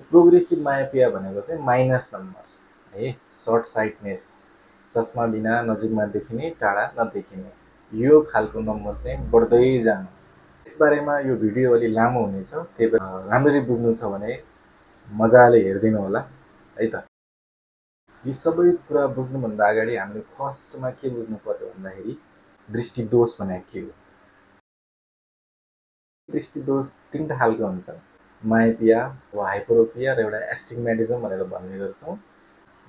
Progressive myopia भनेको चाहिँ minus number है, सर्ट साइटनेस, चस्मा बिना नजिकमा देखिने टाढा नदेखिने, यो खालको नम्बर चाहिँ बढ्दै जानु। यसबारेमा यो भिडियो अलि लामो हुनेछ, त्यही भएर राम्ररी बुझ्नु छ भने मजाले हेरिदिनु होला है त। यी सबै कुरा बुझ्नुभन्दा अगाडि हामीले फर्स्टमा के बुझ्नु पर्यो भन्दाखेरि दृष्टिदोष भनेको के हो। दृष्टिदोष तीनटा खालको हुन्छ, मायोपिया वा हाइपरोपिया र एउटा एस्टिग्मेटिजम भनेर भन्ने गर्छौँ।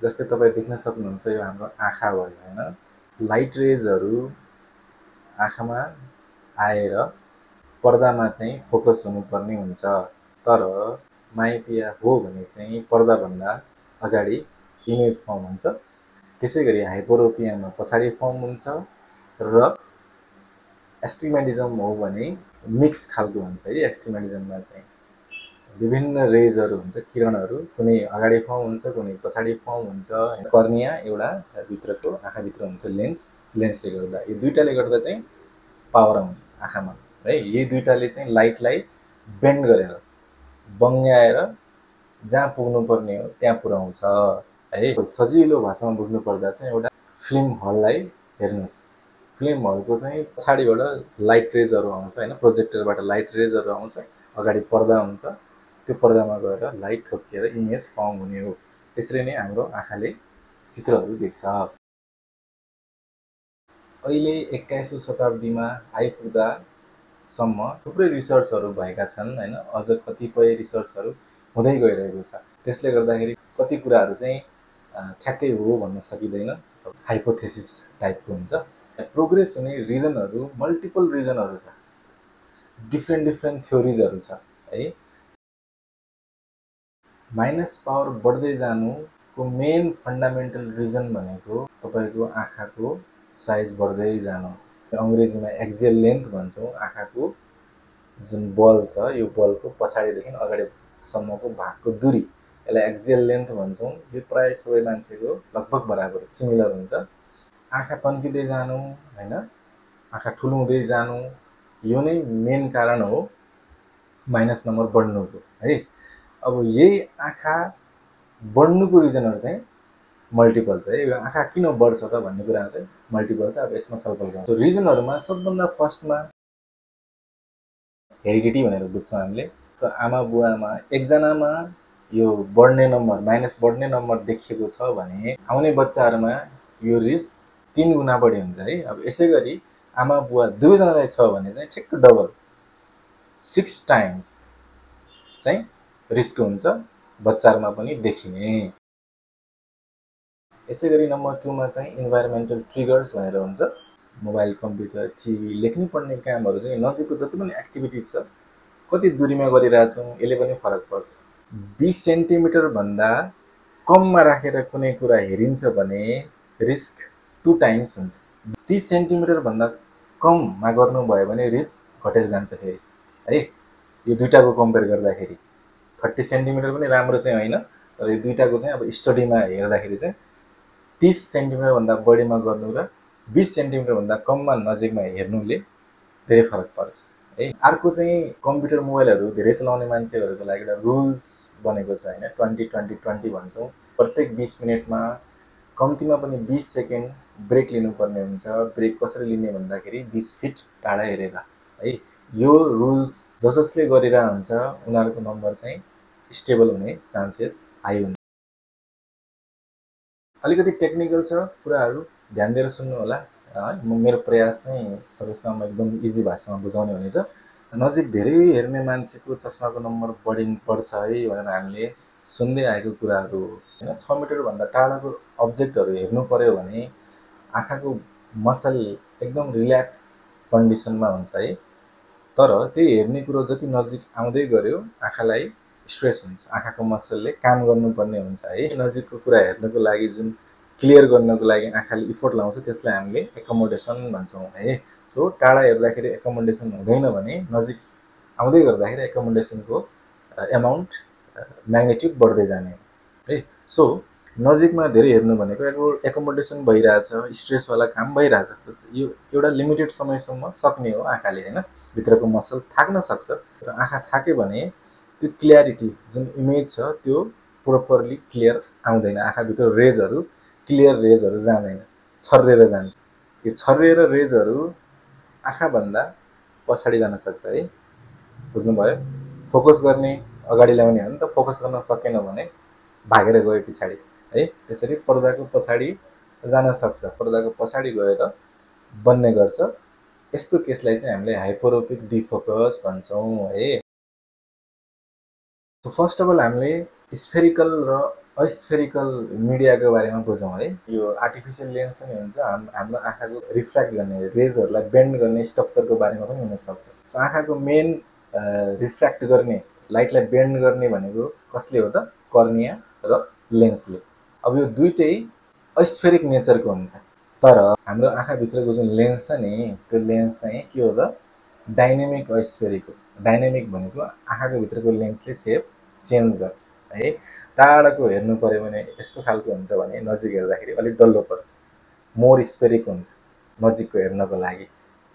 जस्तै तपाईँ देख्न सक्नुहुन्छ, यो हाम्रो आँखा भयो होइन, लाइट रेजहरू आँखामा आएर पर्दामा चाहिँ फोकस हुनुपर्ने हुन्छ, तर मायोपिया हो भने चाहिँ पर्दाभन्दा अगाडि इमेज फर्म हुन्छ। त्यसै गरी हाइपरोपियामा पछाडि फर्म हुन्छ र एस्टिग्मेटिजम हो भने मिक्स खालको हुन्छ है। एस्टिग्मेटिजममा चाहिँ विभिन्न रेजहरू हुन्छ, किरणहरू, कुनै अगाडि फर्म हुन्छ, कुनै पछाडि फर्म हुन्छ। कर्निया एउटा भित्रको आँखाभित्र हुन्छ लेन्सले गर्दा, यो दुईटाले गर्दा चाहिँ पावर आउँछ आँखामा है। यी दुईटाले चाहिँ लाइटलाई बेन्ड गरेर बङ्ग्याएर जहाँ पुग्नुपर्ने हो त्यहाँ पुर्याउँछ है। सजिलो भाषामा बुझ्नु पर्दा चाहिँ एउटा फिल्म हललाई हेर्नुहोस्, फिल्म हलको चाहिँ पछाडिबाट लाइट रेजहरू आउँछ होइन, प्रोजेक्टरबाट लाइट रेजहरू आउँछ, अगाडि पर्दा हुन्छ, त्यो पर्दामा गएर लाइट ठोकिएर इमेज फर्म हुने हो। त्यसरी नै हाम्रो आँखाले चित्रहरू देख्छ। अहिले 21औं शताब्दीमा आइपुग्दासम्म थुप्रै रिसर्चहरू भएका छन् होइन, अझ कतिपय रिसर्चहरू हुँदै गइरहेको छ। त्यसले गर्दाखेरि कति कुराहरू चाहिँ ठ्याक्कै हो भन्न सकिँदैन, हाइपोथेसिस टाइपको हुन्छ। प्रोग्रेस हुने रिजनहरू मल्टिपल रिजनहरू छ, डिफ्रेन्ट थ्योरिजहरू छ है। माइनस पावर बढ्दै जानुको मेन फन्डामेन्टल रिजन भनेको तपाईँको आँखाको साइज बढ्दै जानु। अङ्ग्रेजीमा एक्जियल लेन्थ भन्छौँ। आँखाको जुन बल छ, यो बलको पछाडिदेखि अगाडिसम्मको भागको दूरी, यसलाई एक्जियल लेन्थ भन्छौँ। यो प्रायः सबै मान्छेको लगभग बराबर सिमिलर हुन्छ। आँखा तन्किँदै जानु होइन, आँखा ठुलो हुँदै जानु, यो नै मेन कारण हो माइनस नम्बर बढ्नुको है। अब यही आँखा बढ्नुको रिजनहरू चाहिँ मल्टिपल छ है। यो आँखा किन बढ्छ त भन्ने कुरामा चाहिँ मल्टिपल छ। अब यसमा छलफल गर्छौँ। रिजनहरूमा सबभन्दा फर्स्टमा हेरिडिटी भनेर बुझ्छौँ हामीले। आमा बुवामा एकजनामा यो बढ्ने नम्बर, माइनस बढ्ने नम्बर देखिएको छ भने आउने बच्चाहरूमा यो रिस्क 3 गुणा बढी हुन्छ है। अब यसै गरी आमा बुवा दुवैजनालाई छ भने चाहिँ ठिक्क डबल 6 टाइम्स चाहिँ रिस्क हुन्छ बच्चाहरूमा पनि देखिने। यसै गरी नम्बर 2 मा चाहिँ इन्भाइरोमेन्टल ट्रिगर्स भनेर हुन्छ। मोबाइल, कम्प्युटर, टिभी, लेख्नु पर्ने कामहरू चाहिँ नजिकको जति पनि एक्टिभिटिज छ, कति दूरीमा गरिरहेछौँ यसले पनि फरक पर्छ। 20 सेन्टिमिटरभन्दा कममा राखेर कुनै कुरा हेरिन्छ भने रिस्क 2 टाइम्स हुन्छ। 30 सेन्टिमिटरभन्दा कममा गर्नुभयो भने रिस्क घटेर जान्छ फेरि है। यो दुईटाको कम्पेयर गर्दाखेरि 30 सेन्टिमिटर पनि राम्रो चाहिँ होइन, तर यो दुईटाको चाहिँ अब स्टडीमा हेर्दाखेरि चाहिँ 30 सेन्टिमिटरभन्दा बढीमा गर्नु र 20 सेन्टिमिटरभन्दा कममा नजिकमा हेर्नुले धेरै फरक पर्छ है। अर्को चाहिँ कम्प्युटर मोबाइलहरू धेरै चलाउने मान्छेहरूको लागि एउटा रुल्स बनेको छ होइन, 20-20-20 भन्छौँ। प्रत्येक 20 मिनटमा कम्तीमा पनि 20 सेकेन्ड ब्रेक लिनुपर्ने हुन्छ। ब्रेक कसरी लिने भन्दाखेरि 20 फिट टाढा हेरेर है। यो रुल्स जसले गरिरहेको हुन्छ उनीहरूको नम्बर चाहिँ स्टेबल हुने चान्सेस हाई हुन्छ। अलिकति टेक्निकल छ कुराहरू, ध्यान दिएर सुन्नु होला है। मेरो प्रयास चाहिँ सबैसँग एकदम इजी भाषामा बुझाउने हुनेछ। नजिक धेरै हेर्ने मान्छेको चस्माको नम्बर बढ्छ है भनेर हामीले सुन्दै आएको कुराहरू होइन। 6 मिटरभन्दा टाढाको अब्जेक्टहरू हेर्नु पर्यो भने आँखाको मसल एकदम रिल्याक्स कन्डिसनमा हुन्छ है। तर त्यही हेर्ने कुरो जति नजिक आउँदै गऱ्यो आँखालाई स्ट्रेस हुन्छ, आँखाको मसलले काम गर्नुपर्ने हुन्छ है। नजिकको कुरा हेर्नको लागि जुन क्लियर गर्नको लागि आँखाले इफोर्ट लाउँछ त्यसलाई हामीले एकोमोडेसन भन्छौँ है। सो टाढा हेर्दाखेरि एकोमोडेसन हुँदैन भने नजिक आउँदै गर्दाखेरि एकोमोडेसनको एमाउन्ट, म्याग्निट्युड बढ्दै जाने है। सो नजिकमा धेरै हेर्नु भनेको एकोमोडेसन भइरहेछ, स्ट्रेसवाला काम भइरहेछ। यो एउटा लिमिटेड समयसम्म सक्ने हो आँखाले होइन, भित्रको मसल थाक्न सक्छ। र आँखा थाक्यो भने त्यो क्लियरिटी जुन इमेज छ त्यो प्रोपरली क्लियर आउँदैन, आँखाभित्र रेजहरू क्लियर रेजहरू जाँदैन, छर्रेर जान्छ। यो छर्रेर रेजहरू आँखाभन्दा पछाडि जान सक्छ है, बुझ्नुभयो? फोकस गर्ने अगाडि ल्याउने हो नि त, फोकस गर्न सकेन भने भागेर गयो पछाडि है, त्यसरी पर्दाको पछाडि जान सक्छ, पर्दाको पछाडि गएर बन्ने गर्छ। यस्तो केसलाई चाहिँ हामीले हाइपरोपिक डिफोकस भन्छौँ है। फर्स्ट अफ अल हामीले स्फेरिकल र अस्फेरिकल मिडियाको बारेमा बुझौँ है। यो आर्टिफिसियल लेन्स पनि हुन्छ, हाम्रो आँखाको रिफ्र्याक्ट गर्ने रेजहरूलाई बेन्ड गर्ने स्ट्रक्चरको बारेमा पनि हुनसक्छ। सो आँखाको मेन रिफ्र्याक्ट गर्ने लाइटलाई बेन्ड गर्ने भनेको कसले हो त? कर्निया र लेन्सले। अब यो दुइटै अस्फेरिक नेचरको हुन्छ, तर हाम्रो आँखाभित्रको जुन लेन्स छ नि त्यो लेन्स चाहिँ के हो त? डाइनेमिक अस्फेरिक हो। डाइनेमिक भनेको आँखाको भित्रको लेन्सले सेप चेन्ज गर्छ है। टाढाको हेर्नु पर्यो भने यस्तो खालको हुन्छ भने नजिक हेर्दाखेरि अलिक डल्लो पर्छ, मोर स्फेरिक हुन्छ नजिकको हेर्नको लागि,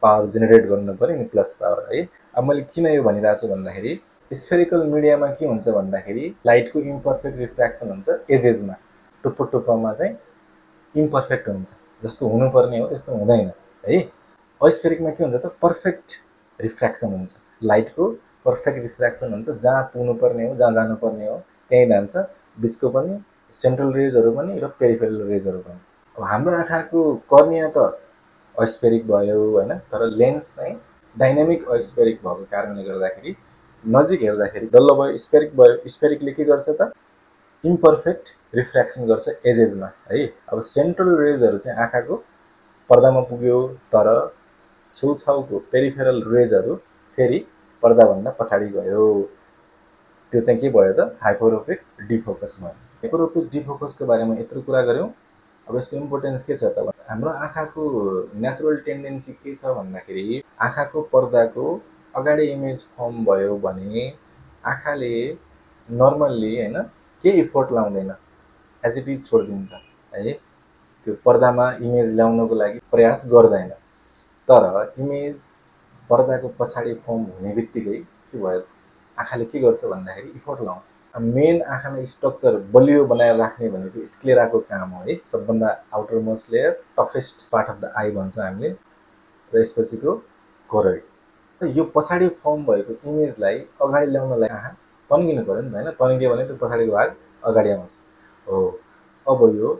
पावर जेनेरेट गर्नु पर्यो नि, प्लस पावर है। अब मैले किन यो भनिरहेको छु भन्दाखेरि स्फेरिकल मिडियामा के हुन्छ भन्दाखेरि लाइटको इम्पर्फेक्ट रिफ्र्याक्सन हुन्छ एजेसमा, टुप्पो टुप्पोमा चाहिँ इम्पर्फेक्ट हुन्छ, जस्तो हुनुपर्ने हो त्यस्तो हुँदैन है। अस्फेरिकमा के हुन्छ त? पर्फेक्ट रिफ्र्याक्सन हुन्छ, लाइटको पर्फेक्ट रिफ्र्याक्सन हुन्छ, जहाँ पुग्नुपर्ने हो जहाँ जानुपर्ने हो त्यहीँ जान्छ, बिचको पनि सेन्ट्रल रेजहरू पनि र पेरिफेरल रेजहरू पनि। अब हाम्रो आँखाको कर्निया त अस्फेरिक भयो होइन, तर लेन्स चाहिँ डाइनामिक अस्फेरिक भएको कारणले गर्दाखेरि नजिक हेर्दाखेरि डल्लो भयो, स्फेरिक भयो। स्फेरिकले के गर्छ त? इम्पर्फेक्ट रिफ्र्याक्सन गर्छ एजेसमा है। अब सेन्ट्रल रेजहरू चाहिँ आँखाको पर्दामा पुग्यो, तर छेउछाउको पेरिफेरल रेजहरू फेरि पर्दाभन्दा पछाडि गयो, त्यो चाहिँ के भयो त? हाइपरोपिक डिफोकस भयो। हाइपरोपिक डिफोकसको बारेमा यत्रो कुरा गऱ्यौँ। अब यसको इम्पोर्टेन्स के छ त? हाम्रो आँखाको नेचुरल टेन्डेन्सी के छ भन्दाखेरि आँखाको पर्दाको अगाडि इमेज फर्म भयो भने आँखाले नर्मल्ली होइन केही इफोर्ट लाउँदैन, एज इट इज छोडिदिन्छ है, त्यो पर्दामा इमेज ल्याउनको लागि प्रयास गर्दैन। तर इमेज पर्दाको पछाडि फर्म हुने बित्तिकै के भयो? आँखाले के गर्छ भन्दाखेरि इफोर्ट लाउँछ। मेन आँखालाई स्ट्रक्चर बलियो बनाएर राख्ने भनेको स्क्लेराको काम हो है, सबभन्दा outer most layer, toughest part of the I भन्छ हामीले, र यसपछिको कोरोइड। यो पछाडि फर्म भएको इमेजलाई अगाडि ल्याउनलाई आँखा तन्किनु पऱ्यो नि त होइन, तन्कियो भने त्यो पछाडिको भाग अगाडि आउँछ हो। अब यो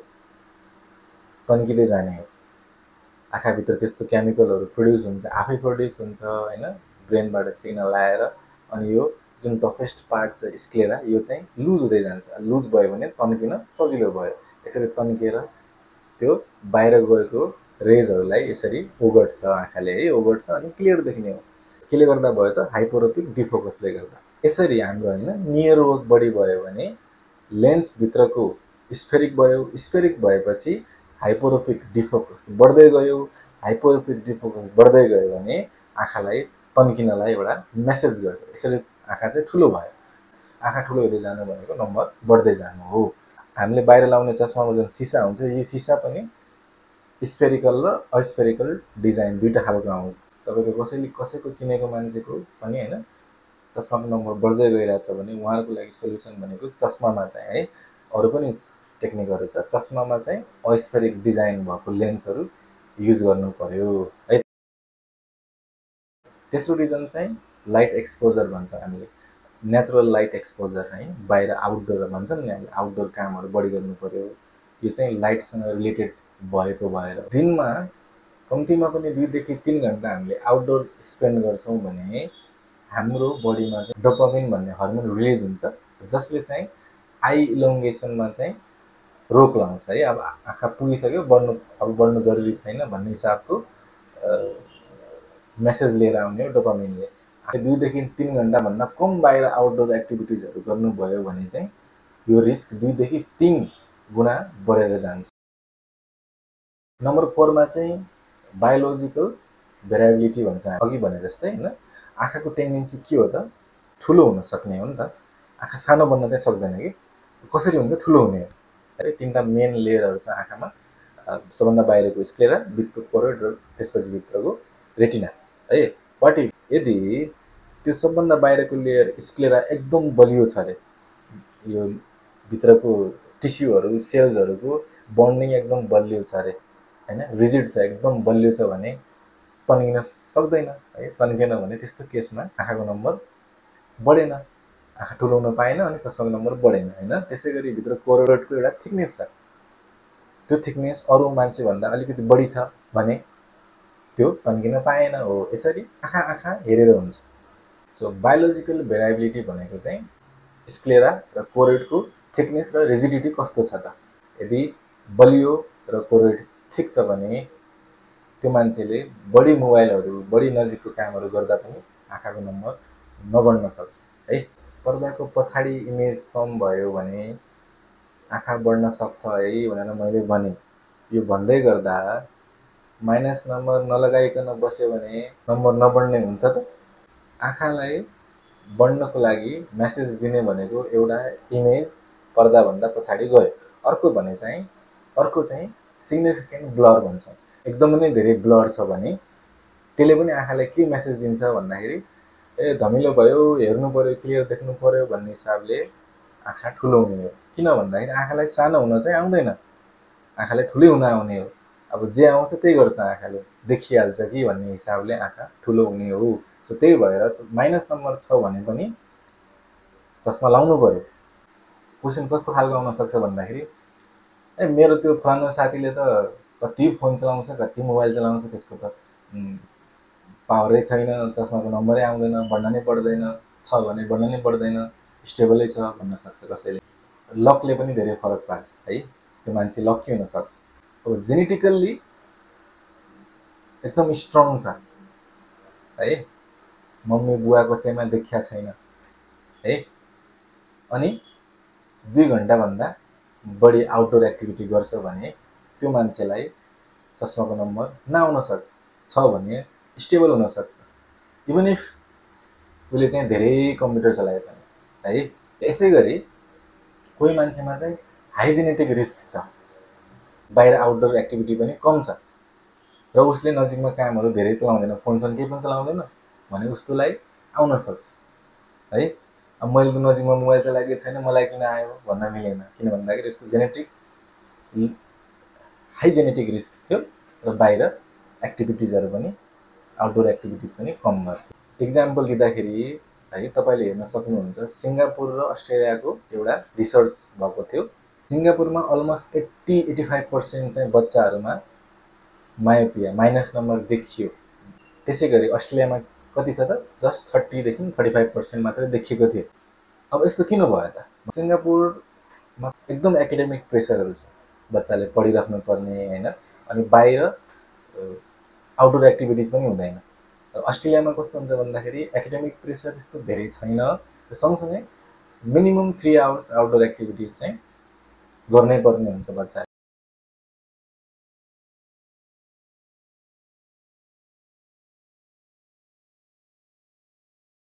तन्किँदै जाने हो, आँखाभित्र त्यस्तो केमिकलहरू प्रड्युस हुन्छ, आफै प्रड्युस हुन्छ होइन, ब्रेनबाट सिग्नल आएर, अनि यो जुन टफेस्ट पार्ट छ स्क्लेरा यो चाहिँ लुज हुँदै जान्छ। लुज भयो भने तन्किन सजिलो भयो, यसरी तन्केर त्यो बाहिर गएको रेजहरूलाई यसरी ओगट्छ आँखाले है, ओगट्छ अनि क्लियर देखिने हो। केले गर्दा भयो त? हाइपरोपिक डिफोकसले गर्दा। यसरी हाम्रो होइन नियर वर्क बढी भयो भने लेन्सभित्रको स्फेरिक भयो, स्फेरिक भएपछि हाइपरोपिक डिफोकस बढ्दै गयो, हाइपरोपिक डिफोकस बढ्दै गयो भने आँखालाई तन्किनलाई एउटा मेसेज गर्यो, यसरी आँखा चाहिँ ठुलो भयो। आँखा ठुलो हुँदै जानु भनेको नम्बर बढ्दै जानु हो। हामीले बाहिर लाउने चस्मामा जुन सिसा हुन्छ, यो सिसा पनि स्फेरिकल र अस्फेरिकल डिजाइन दुईवटा खालको आउँछ। तपाईँको कसैको चिनेको मान्छेको पनि होइन चस्माको नम्बर बढ्दै गइरहेछ भने उहाँहरूको लागि सोल्युसन भनेको चस्मामा चाहिँ है, अरू पनि टेक्निकहरू छ, चस्मामा चाहिँ अस्फेरिक डिजाइन भएको लेन्सहरू युज गर्नु पर्यो है। तेस्रो रिजन चाहिँ लाइट एक्सपोजर भन्छ हामीले, नेचुरल लाइट एक्सपोजर है, बाहिर आउटडोर भन्छौँ नि हामीले, आउटडोर कामहरू बढी गर्नु पर्यो, यो चाहिँ लाइटसँग रिलेटेड भएको भएर दिनमा कम्तीमा पनि 2 देखि 3 घन्टा हामीले आउटडोर स्पेन्ड गर्छौँ भने हाम्रो बडीमा चाहिँ डोपामिन भन्ने हर्मोन रिलिज हुन्छ, जसले चाहिँ आई इलोङ्गेसनमा चाहिँ रोक लाउँछ है। अब आँखा पुगिसक्यो, बढ्नु जरुरी छैन भन्ने हिसाबको मेसेज लिएर आउने हो डोपामिनले। 2 देखि 3 घन्टाभन्दा कम बाहिर आउटडोर एक्टिभिटिजहरू गर्नुभयो भने चाहिँ यो रिस्क 2 देखि 3 गुणा बढेर जान्छ। नम्बर 4 मा चाहिँ बायोलोजिकल भेरिएबिलिटी भन्छ, अघि भने जस्तै होइन, आँखाको टेन्डेन्सी के हो त? ठुलो हुन सक्ने हो नि त, आँखा सानो बन्न चाहिँ सक्दैन कि, कसरी हुन्छ? ठुलो हुने हो है। 3टा मेन लेयरहरू छ आँखामा, सबभन्दा बाहिरको स्क्लेरा, बिचको कोरोइड र त्यसपछि भित्रको रेटिना है। बट यदि त्यो सबभन्दा बाहिरको लेयर स्क्लेरा एकदम बलियो छ अरे। यो भित्रको टिस्युहरू सेल्सहरूको बन्डिङ एकदम बलियो छ अरे हैन, रिजिड छ, एकदम बलियो छ भने तन्किन सक्दैन है। तन्केन भने त्यस्तो केसमा आँखाको नम्बर बढेन, आँखा ठुलो हुन पाएन अनि चस्माको नम्बर बढेन हैन। त्यसै गरी भित्र कोरोइडको एउटा थिकनेस छ, त्यो थिकनेस अरू मान्छेभन्दा अलिकति बढी छ भने त्यो तन्किन पाएन हो। यसरी आँखा आँखा हेरेर हुन्छ। सो बायोलोजिकल भेरिएबिलिटी भनेको चाहिँ स्क्लेरा र कोरोइडको थिकनेस र रिजिडिटी कस्तो छ त। यदि बलियो र कोरोइड थिक छ भने त्यो मान्छेले बढी मोबाइलहरू बढी नजिकको कामहरू गर्दा पनि आँखाको नम्बर नबढ्न सक्छ है। पर्दाको पछाडि इमेज कम भयो भने आँखा बढ्न सक्छ है भनेर मैले भने। यो भन्दै गर्दा माइनस नम्बर नलगाइकन बस्यो भने नम्बर नबढ्ने हुन्छ त। आँखालाई बढ्नको लागि मेसेज दिने भनेको एउटा इमेज पर्दाभन्दा पछाडि गयो। अर्को चाहिँ सिग्निफिकेन्ट ब्लर भन्छ। एकदमै नै धेरै ब्लर छ भने त्यसले पनि आँखालाई के मेसेज दिन्छ भन्दाखेरि ए धमिलो भयो, हेर्नु पर्यो, क्लियर देख्नु पर्यो भन्ने हिसाबले आँखा ठुलो हुने हो। किन भन्दाखेरि आँखालाई सानो हुन चाहिँ आउँदैन, आँखालाई ठुलै हुन आउने हो। अब जे आउँछ त्यही गर्छ, आँखाले देखिहाल्छ कि भन्ने हिसाबले आँखा ठुलो हुने हो। सो त्यही भएर माइनस नम्बर छ भने पनि चस्मा लाउनु पर्यो। क्वेसन कस्तो खालको आउन सक्छ भन्दाखेरि ए मेरो त्यो फलाना साथीले त कति फोन चलाउँछ, कति मोबाइल चलाउँछ, त्यसको त पावरै छैन, चस्माको नम्बरै आउँदैन, बढ्न नै बढ्दैन, छ भने बढ्न नै बढ्दैन, स्टेबलै छ भन्न सक्छ कसैले। लकले पनि धेरै फरक पार्छ है, त्यो मान्छे लक्की हुनसक्छ। अब जेनेटिकल्ली एकदम स्ट्रङ छ है, मम्मी बुवा कसैमा देखिया छैन है, अनि 2 घन्टाभन्दा बढी आउटडोर एक्टिभिटी गर्छ भने त्यो मान्छेलाई चस्माको नम्बर नआउन सक्छ। छ भने स्टेबल हुनसक्छ, इभन इफ उसले चाहिँ धेरै कम्प्युटर चलाए पनि है। यसै गरी कोही मान्छेमा चाहिँ हाई जेनेटिक रिस्क छ, बाहिर आउटडोर एक्टिभिटी पनि कम छ र उसले नजिकमा कामहरू धेरै चलाउँदैन, फोनसन केही पनि चलाउँदैन भने उसलाई आउन सक्छ है। अब मैले त नजिकमा मोबाइल चलाएकै छैन, मलाई किन आयो भन्न मिलेन, किन भन्दाखेरि यसको जेनेटिक हाई जेनेटिक रिस्क थियो र बाहिर एक्टिभिटिजहरू पनि आउटडोर एक्टिभिटिज पनि कम गर्थ्यो। इक्जाम्पल दिँदाखेरि है तपाईँले हेर्न सक्नुहुन्छ सिङ्गापुर र अस्ट्रेलियाको एउटा रिसर्च भएको थियो। सिङ्गापुरमा अलमोस्ट 80-85% चाहिँ बच्चाहरूमा मायोपिया माइनस नम्बर देखियो। त्यसै गरी अस्ट्रेलियामा कति छ त, जस्ट 30 देखि 35% मात्रै देखिएको थियो। अब यस्तो किन भयो त? सिङ्गापुरमा एकदम एकाडेमिक प्रेसरहरू छ, बच्चाले पढिराख्नु पर्ने हैन, अनि बाहिर आउटडोर एक्टिभिटिज पनि हुँदैन। अस्ट्रेलियामा कस्तो हुन्छ भन्दाखेरि एकाडेमिक प्रेसर त्यस्तो धेरै छैन, सँगसँगै मिनिमम 3 आवर्स आउटडोर एक्टिभिटिज चाहिँ गर्नै पर्ने हुन्छ बच्चा।